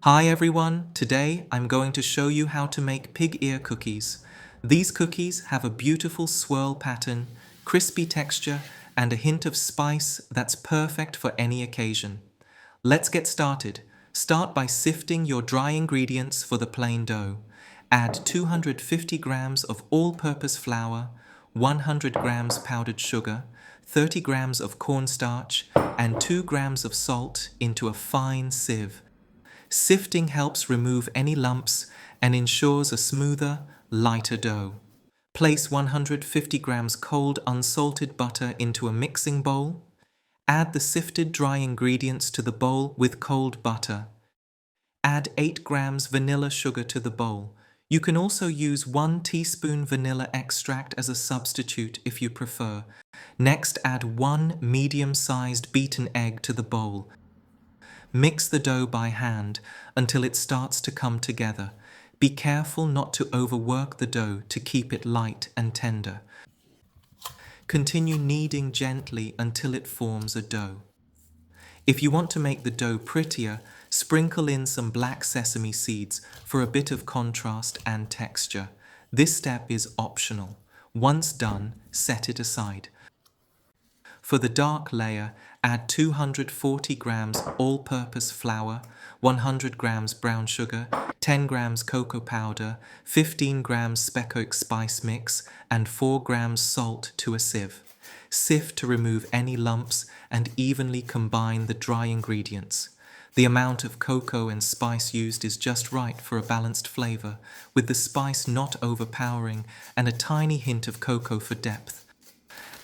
Hi everyone, today I'm going to show you how to make pig ear cookies. These cookies have a beautiful swirl pattern, crispy texture, and a hint of spice that's perfect for any occasion. Let's get started. Start by sifting your dry ingredients for the plain dough. Add 250 grams of all-purpose flour, 100 grams powdered sugar, 30 grams of cornstarch, and 2 grams of salt into a fine sieve. Sifting helps remove any lumps and ensures a smoother, lighter dough. Place 150 grams cold unsalted butter into a mixing bowl. Add the sifted dry ingredients to the bowl with cold butter. Add 8 grams vanilla sugar to the bowl. You can also use 1 teaspoon vanilla extract as a substitute if you prefer. Next, add 1 medium-sized beaten egg to the bowl. Mix the dough by hand until it starts to come together. Be careful not to overwork the dough to keep it light and tender. Continue kneading gently until it forms a dough. If you want to make the dough prettier, sprinkle in some black sesame seeds for a bit of contrast and texture. This step is optional. Once done, set it aside. For the dark layer, add 240 grams all-purpose flour, 100 grams brown sugar, 10 grams cocoa powder, 15 grams spekkoek spice mix, and 4 grams salt to a sieve. Sift to remove any lumps and evenly combine the dry ingredients. The amount of cocoa and spice used is just right for a balanced flavor, with the spice not overpowering and a tiny hint of cocoa for depth.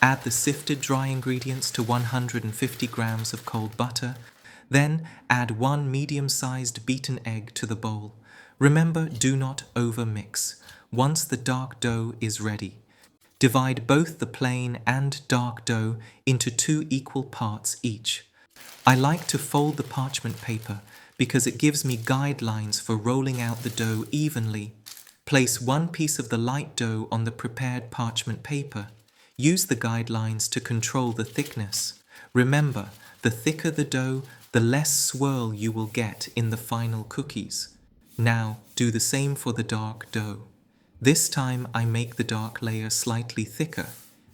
Add the sifted dry ingredients to 150 grams of cold butter. Then add 1 medium-sized beaten egg to the bowl. Remember, do not overmix. Once the dark dough is ready, divide both the plain and dark dough into 2 equal parts each. I like to fold the parchment paper because it gives me guidelines for rolling out the dough evenly. Place 1 piece of the light dough on the prepared parchment paper. Use the guidelines to control the thickness. Remember, the thicker the dough, the less swirl you will get in the final cookies. Now, do the same for the dark dough. This time I make the dark layer slightly thicker,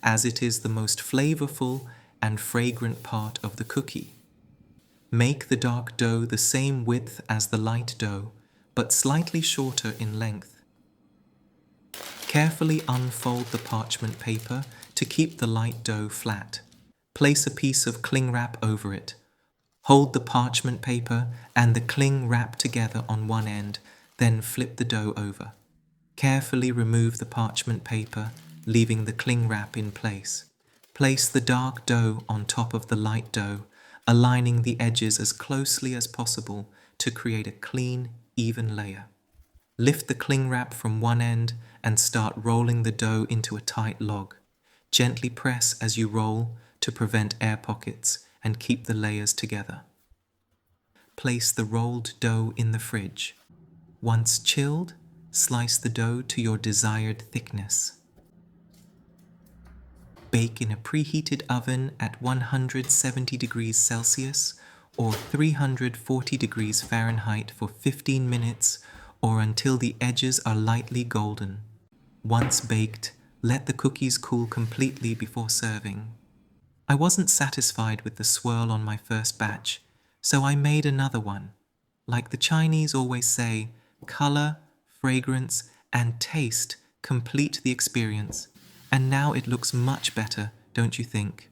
as it is the most flavorful and fragrant part of the cookie. Make the dark dough the same width as the light dough, but slightly shorter in length. Carefully unfold the parchment paper to keep the light dough flat. Place a piece of cling wrap over it. Hold the parchment paper and the cling wrap together on one end, then flip the dough over. Carefully remove the parchment paper, leaving the cling wrap in place. Place the dark dough on top of the light dough, aligning the edges as closely as possible to create a clean, even layer. Lift the cling wrap from one end and start rolling the dough into a tight log. Gently press as you roll to prevent air pockets and keep the layers together. Place the rolled dough in the fridge. Once chilled, slice the dough to your desired thickness. Bake in a preheated oven at 170 degrees Celsius or 340 degrees Fahrenheit for 15 minutes or until the edges are lightly golden. Once baked, let the cookies cool completely before serving. I wasn't satisfied with the swirl on my first batch, so I made another one. Like the Chinese always say, color, fragrance, and taste complete the experience. And now it looks much better, don't you think?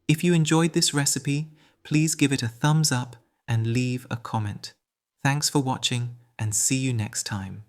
If you enjoyed this recipe, please give it a thumbs up and leave a comment. Thanks for watching and see you next time.